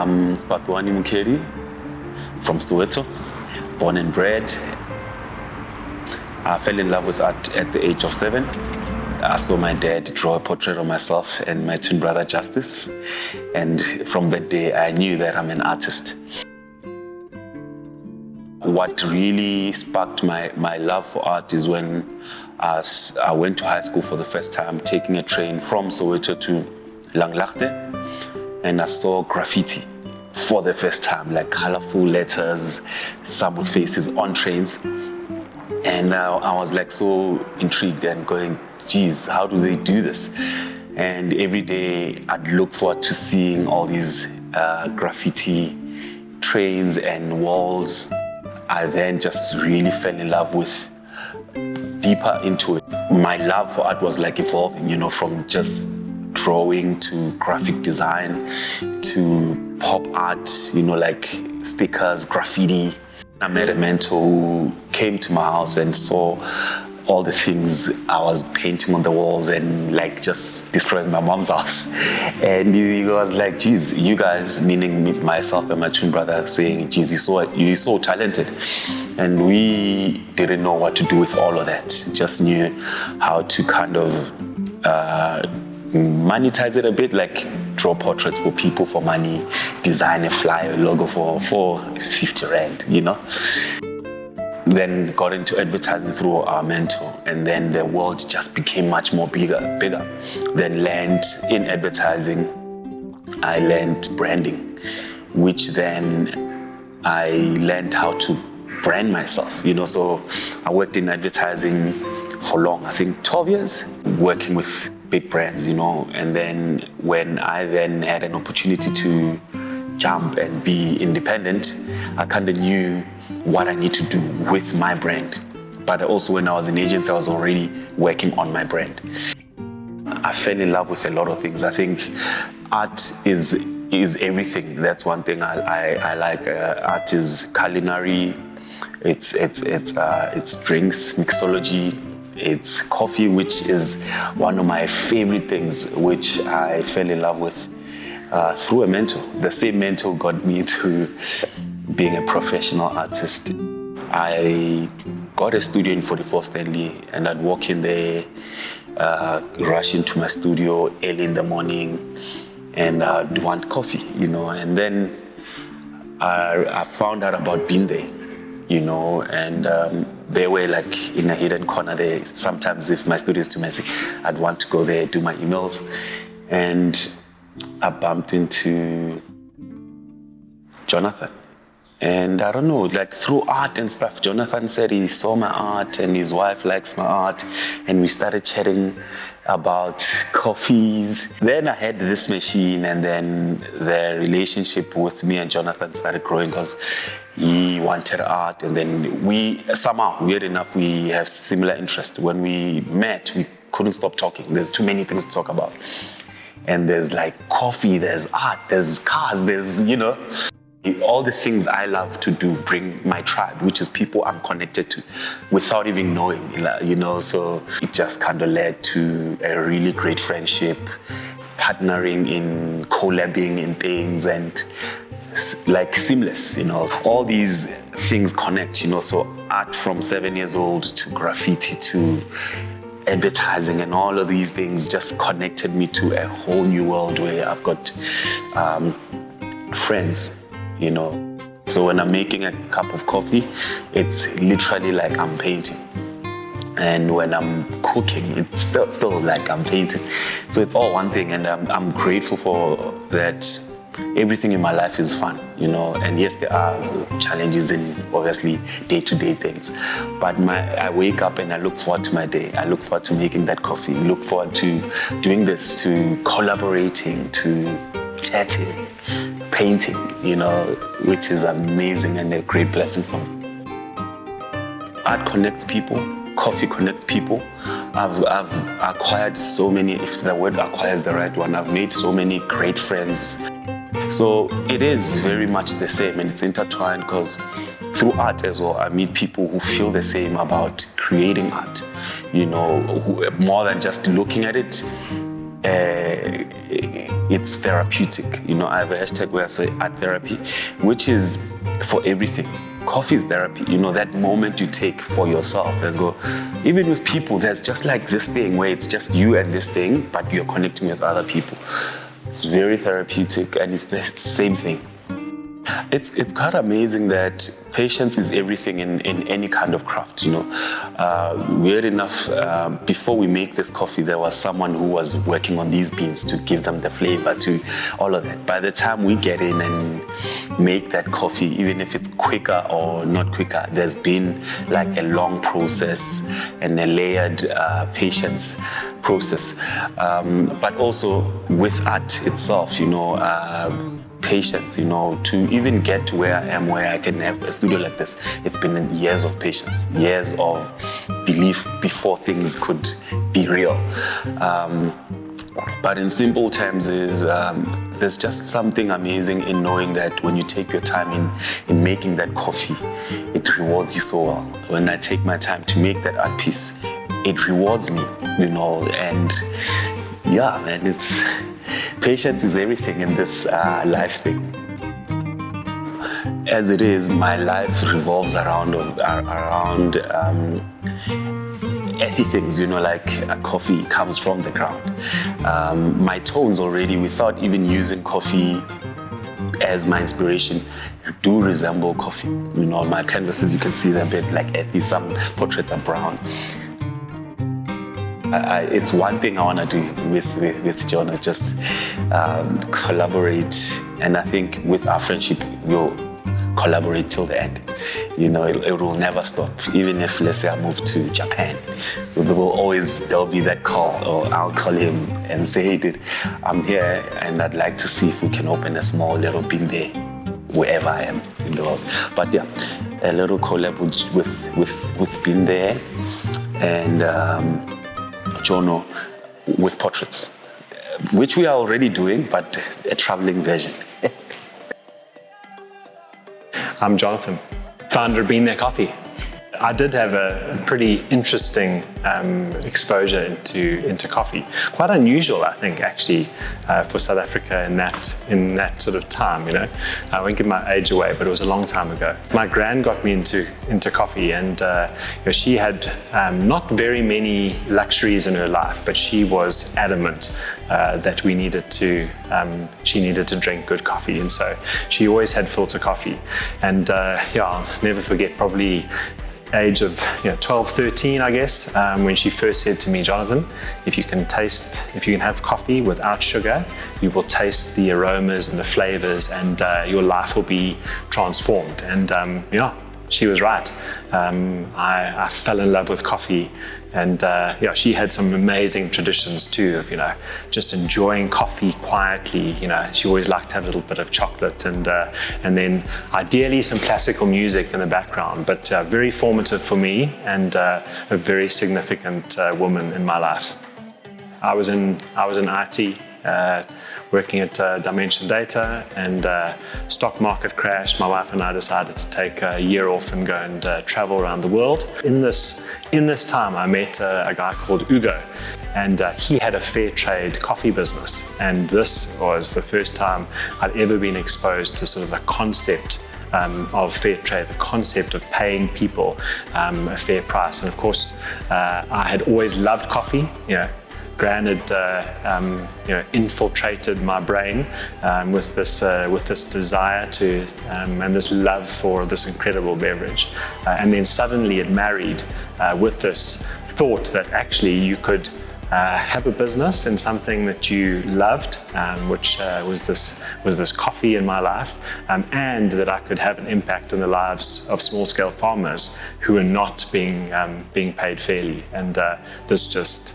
Fhatuwani Mukheli from Soweto, born and bred. I fell in love with art at the age of 7. I saw my dad draw a portrait of myself and my twin brother Justice, and from that day I knew that I'm an artist. What really sparked my love for art is when I went to high school for the first time, taking a train from Soweto to Langlaagte, and I saw graffiti for the first time, like colorful letters, some with faces on trains. And I was like so intrigued and going, geez, how do they do this? And every day I'd look forward to seeing all these graffiti trains and walls. I then just really fell in love with deeper into it. My love for art was like evolving, from just drawing to graphic design to pop art, like stickers, graffiti. I met a mentor who came to my house and saw all the things I was painting on the walls and like just destroying my mom's house. And he was like, geez, you guys, meaning me, myself and my twin brother, saying, geez, you're so talented. And we didn't know what to do with all of that. Just knew how to kind of monetize it a bit, like draw portraits for people for money, design a flyer, logo for 50 Rand, Then got into advertising through our mentor, and then the world just became much more bigger. Then learned in advertising, I learned branding, which then I learned how to brand myself, So I worked in advertising for long, I think 12 years, working with big brands, And then when I then had an opportunity to jump and be independent, I kind of knew what I need to do with my brand. But also when I was in agency, I was already working on my brand. I fell in love with a lot of things. I think art is everything. That's one thing I like. Art is culinary. It's drinks, mixology. It's coffee, which is one of my favorite things, which I fell in love with through a mentor. The same mentor got me to being a professional artist. I got a studio in 44 Stanley, and I'd walk in there, rush into my studio early in the morning, and I'd want coffee, And then I found out about Bean Day, and they were like in a hidden corner there. Sometimes if my studio is too messy, I'd want to go there, do my emails, and I bumped into Jonathan. And I don't know, like through art and stuff, Jonathan said he saw my art and his wife likes my art, and we started chatting about coffees. Then I had this machine, and then the relationship with me and Jonathan started growing because he wanted art, and then we somehow, weird enough, we have similar interests. When we met, we couldn't stop talking. There's too many things to talk about. And there's like coffee, there's art, there's cars, there's, all the things I love to do, bring my tribe, which is people I'm connected to without even knowing, So it just kind of led to a really great friendship, partnering in collabing in things, and like seamless, All these things connect, So art from 7 years old to graffiti to advertising and all of these things just connected me to a whole new world where I've got friends, So when I'm making a cup of coffee, it's literally like I'm painting. And when I'm cooking, it's still like I'm painting. So it's all one thing, and I'm grateful for that. Everything in my life is fun, And yes, there are challenges in obviously day-to-day things. But I wake up and I look forward to my day. I look forward to making that coffee. Look forward to doing this, to collaborating, to chatting, painting, which is amazing and a great blessing for me. Art connects people. Coffee connects people. I've acquired so many, if the word acquire is the right one, I've made so many great friends. So it is very much the same, and it's intertwined because through art as well, I meet people who feel the same about creating art, who, more than just looking at it. it's therapeutic. You know, I have a hashtag where I say art therapy, which is for everything. Coffee is therapy. You know, that moment you take for yourself and go, even with people, there's just like this thing where it's just you and this thing, but you're connecting with other people. It's very therapeutic, and it's the same thing. It's quite amazing that patience is everything in any kind of craft, you know. Weird enough, before we make this coffee, there was someone who was working on these beans to give them the flavor to all of that. By the time we get in and make that coffee, even if it's quicker or not quicker, there's been like a long process and a layered patience process. But also with art itself, you know, patience, you know, to even get to where I am, where I can have a studio like this. It's been years of patience, years of belief before things could be real. But in simple terms is there's just something amazing in knowing that when you take your time in making that coffee, it rewards you so well. When I take my time to make that art piece, it rewards me, you know, and yeah, man, it's patience is everything in this life thing. As it is, my life revolves around earthy things, you know, like coffee comes from the ground. My tones already, without even using coffee as my inspiration, do resemble coffee. You know, my canvases, you can see they're a bit like earthy, some portraits are brown. It's one thing I want to do with Jonah, just collaborate, and I think with our friendship we'll collaborate till the end. You know, it will never stop. Even if, let's say, I move to Japan, there'll be that call, or I'll call him and say, hey dude, I'm here and I'd like to see if we can open a small little binde wherever I am in the world. But yeah, a little collab with binde and Jono with portraits, which we are already doing, but a traveling version. I'm Jonathan, founder of There Coffee. I did have a pretty interesting exposure into coffee. Quite unusual, I think, actually, for South Africa in that sort of time. You know, I won't give my age away, but it was a long time ago. My gran got me into coffee, and you know, she had not very many luxuries in her life, but she was adamant that she needed to drink good coffee, and so she always had filter coffee. And yeah, I'll never forget, probably age of 12, 13, I guess, when she first said to me, Jonathan, if you can have coffee without sugar, you will taste the aromas and the flavors, and your life will be transformed. And yeah, she was right. I fell in love with coffee, and yeah, she had some amazing traditions too of just enjoying coffee quietly. She always liked to have a little bit of chocolate, and then ideally some classical music in the background. But very formative for me, and a very significant woman in my life. I was in IT. Working at Dimension Data, and stock market crashed. My wife and I decided to take a year off and go and travel around the world. In this time, I met a guy called Ugo, and he had a fair trade coffee business. And this was the first time I'd ever been exposed to sort of the concept of fair trade, the concept of paying people a fair price. And of course, I had always loved coffee. Gran had infiltrated my brain with this desire to and this love for this incredible beverage, and then suddenly it married with this thought that actually you could have a business in something that you loved, which was this coffee in my life, and that I could have an impact in the lives of small-scale farmers who are not being paid fairly, and this just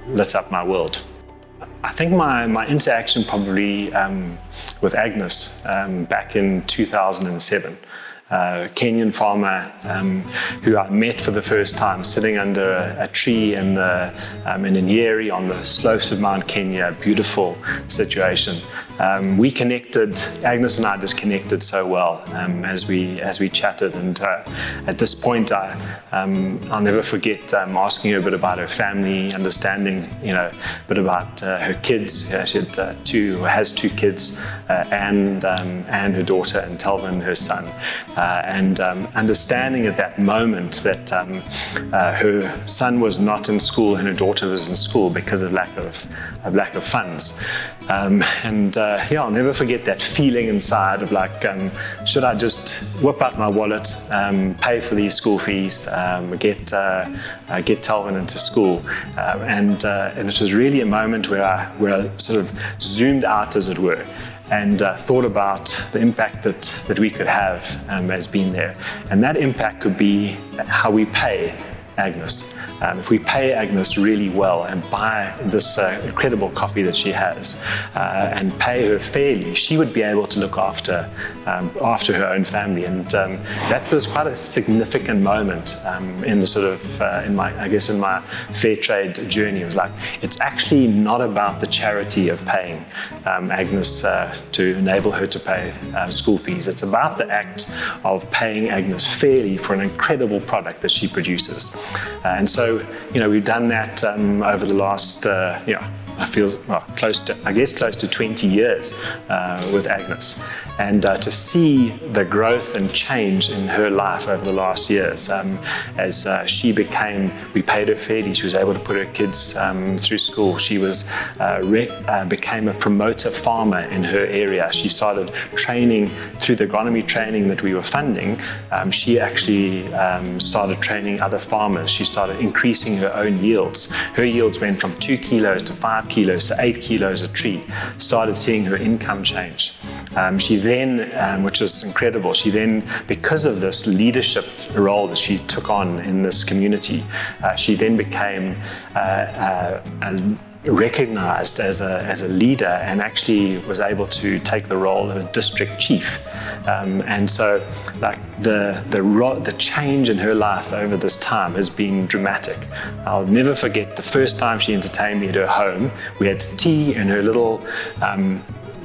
lit up my world. I think my interaction probably with Agnes back in 2007. Kenyan farmer who I met for the first time sitting under a tree in Nyeri on the slopes of Mount Kenya, beautiful situation. we connected. Agnes and I just connected so well as we chatted. And at this point, I'll never forget asking her a bit about her family, understanding, a bit about her kids. She has two kids, and her daughter, and Telvin, her son, and understanding at that moment that her son was not in school and her daughter was in school because of lack of funds. I'll never forget that feeling inside of like, should I just whip out my wallet, pay for these school fees, get Telvin into school, and it was really a moment where I sort of zoomed out, as it were, and thought about the impact that we could have as being there. And that impact could be how we pay Agnes. If we pay Agnes really well and buy this incredible coffee that she has, and pay her fairly, she would be able to look after her own family. And that was quite a significant moment in the sort of in my fair trade journey. It was like, it's actually not about the charity of paying Agnes to enable her to pay school fees. It's about the act of paying Agnes fairly for an incredible product that she produces. And so, we've done that over the last, close to 20 years with Agnes. And to see the growth and change in her life over the last years, as we paid her fairly, she was able to put her kids through school. She became a promoter farmer in her area. She started training through the agronomy training that we were funding. She actually started training other farmers. She started increasing her own yields. Her yields went from 2 kilos to 5 kilos to 8 kilos a tree. Started seeing her income change. She then, which was incredible, because of this leadership role that she took on in this community, she then became recognized as a leader, and actually was able to take the role of a district chief. And so, like, the change in her life over this time has been dramatic. I'll never forget the first time she entertained me at her home. We had tea in her little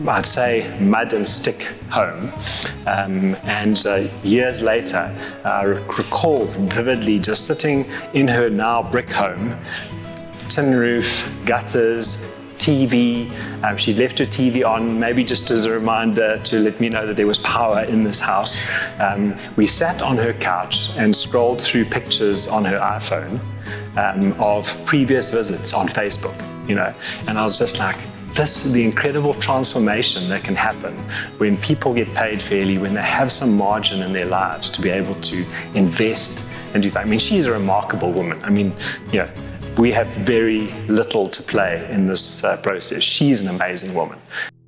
I'd say mud and stick home, and years later I recall vividly just sitting in her now brick home, tin roof, gutters, TV. She'd left her TV on, maybe just as a reminder to let me know that there was power in this house. We sat on her couch and scrolled through pictures on her iPhone of previous visits on Facebook, and I was just like, the incredible transformation that can happen when people get paid fairly, when they have some margin in their lives to be able to invest and do that. I mean, she's a remarkable woman. I mean, we have very little to play in this process. She's an amazing woman.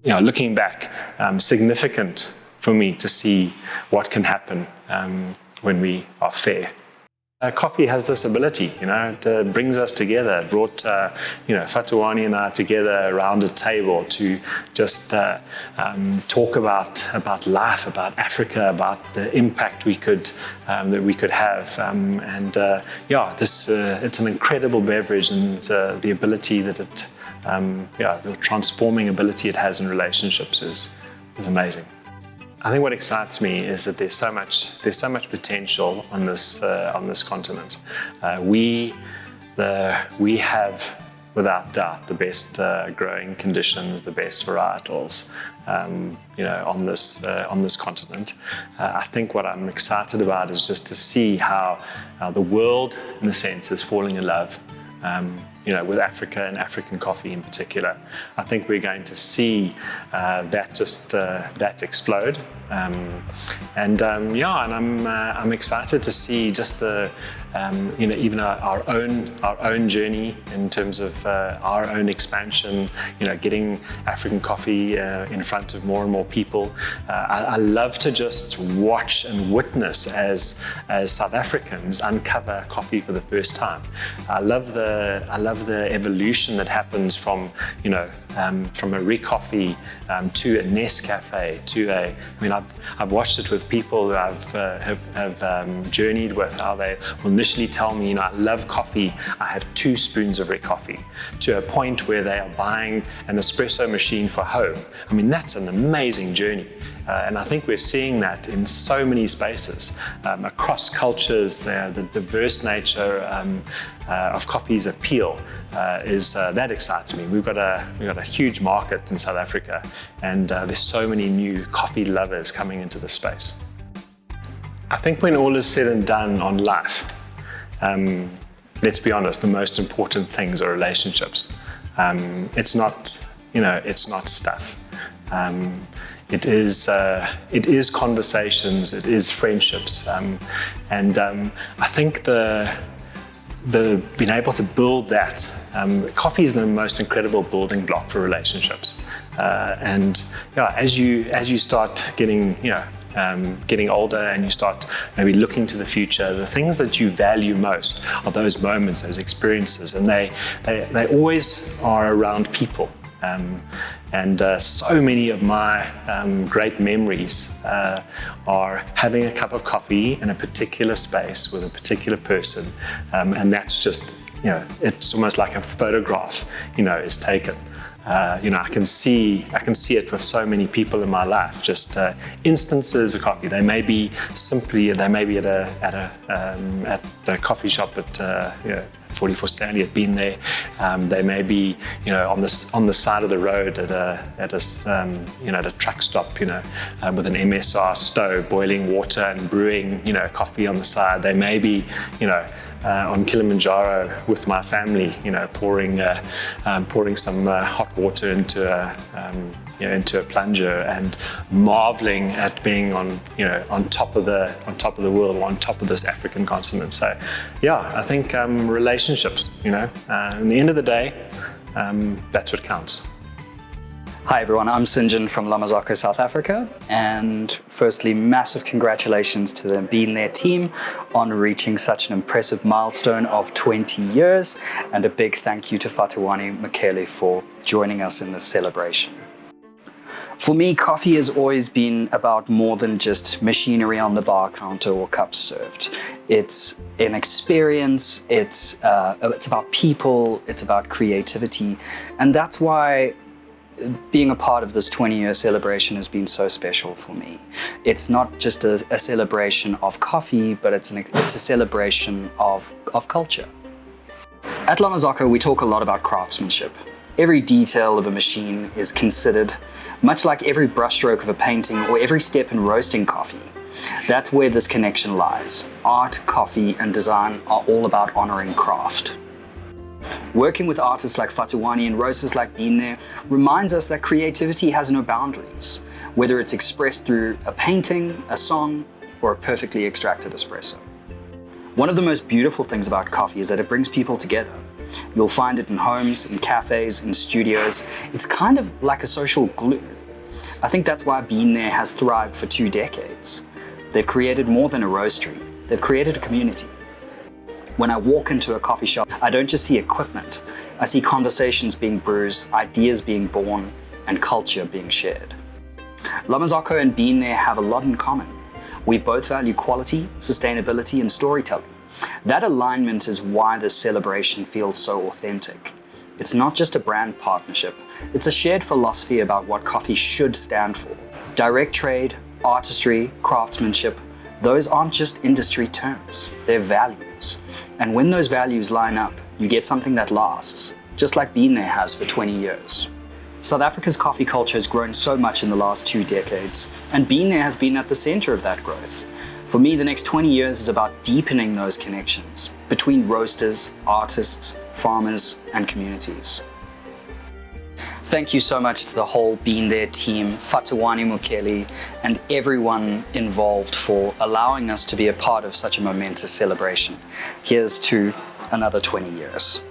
Looking back, significant for me to see what can happen when we are fair. Coffee has this ability, it brings us together. It brought, Fhatuwani and I together around a table to just talk about life, about Africa, about the impact we could that we could have. It's an incredible beverage, and the ability that it, the transforming ability it has in relationships is amazing. I think what excites me is that there's so much potential on this continent. We have, without doubt, the best growing conditions, the best varietals, on this continent. I think what I'm excited about is just to see how the world, in a sense, is falling in love. With Africa and African coffee in particular. I think we're going to see that explode. And I'm excited to see just even our own journey in terms of our own expansion. Getting African coffee in front of more and more people. I love to just watch and witness as South Africans uncover coffee for the first time. I love love the evolution that happens from, from a Recoffee to a Nescafe to I've watched it with people who have journeyed with, how they will initially tell me, I love coffee, I have 2 spoons of Recoffee, to a point where they are buying an espresso machine for home. That's an amazing journey. And I think we're seeing that in so many spaces, across cultures. The diverse nature of coffee's appeal that excites me. We've got a huge market in South Africa, and there's so many new coffee lovers coming into the space. I think when all is said and done on life, let's be honest, the most important things are relationships. It's not stuff. It is conversations, it is friendships, and I think the being able to build that. Coffee is the most incredible building block for relationships, as you start getting older and you start maybe looking to the future, the things that you value most are those moments, those experiences, and they always are around people. So many of my great memories are having a cup of coffee in a particular space with a particular person, and that's just, it's almost like a photograph, is taken. I can see it with so many people in my life. Just instances of coffee. They may be at the coffee shop at 44 Stanley, had been there. They may be, on the side of the road at a truck stop, with an MSR stove, boiling water and brewing, coffee on the side. They may be, on Kilimanjaro with my family, pouring some hot water into a plunger and marveling at being on top of the world, on top of this African continent. So, I think relationships. In the end of the day, that's what counts. Hi everyone, I'm Sinjon from Marzocco, South Africa, and firstly, massive congratulations to the Being There team on reaching such an impressive milestone of 20 years, and a big thank you to Fhatuwani Mukheli for joining us in this celebration. For me, coffee has always been about more than just machinery on the bar counter or cups served. It's an experience, it's about people, it's about creativity, and that's why being a part of this 20-year celebration has been so special for me. It's not just a celebration of coffee, but it's a celebration of culture. At Marzocco, we talk a lot about craftsmanship. Every detail of a machine is considered, much like every brushstroke of a painting or every step in roasting coffee. That's where this connection lies. Art, coffee, and design are all about honoring craft. Working with artists like Fhatuwani and roasters like Being There reminds us that creativity has no boundaries, whether it's expressed through a painting, a song, or a perfectly extracted espresso. One of the most beautiful things about coffee is that it brings people together. You'll find it in homes, in cafes, in studios. It's kind of like a social glue. I think that's why Being There has thrived for 2 decades. They've created more than a roastery. They've created a community. When I walk into a coffee shop, I don't just see equipment. I see conversations being bruised, ideas being born, and culture being shared. Marzocco and Being There have a lot in common. We both value quality, sustainability, and storytelling. That alignment is why this celebration feels so authentic. It's not just a brand partnership, it's a shared philosophy about what coffee should stand for. Direct trade, artistry, craftsmanship, those aren't just industry terms, they're values. And when those values line up, you get something that lasts, just like Being There has for 20 years. South Africa's coffee culture has grown so much in the last 2 decades, and Being There has been at the center of that growth. For me, the next 20 years is about deepening those connections between roasters, artists, farmers, and communities. Thank you so much to the whole Being There team, Fhatuwani Mukheli, and everyone involved for allowing us to be a part of such a momentous celebration. Here's to another 20 years.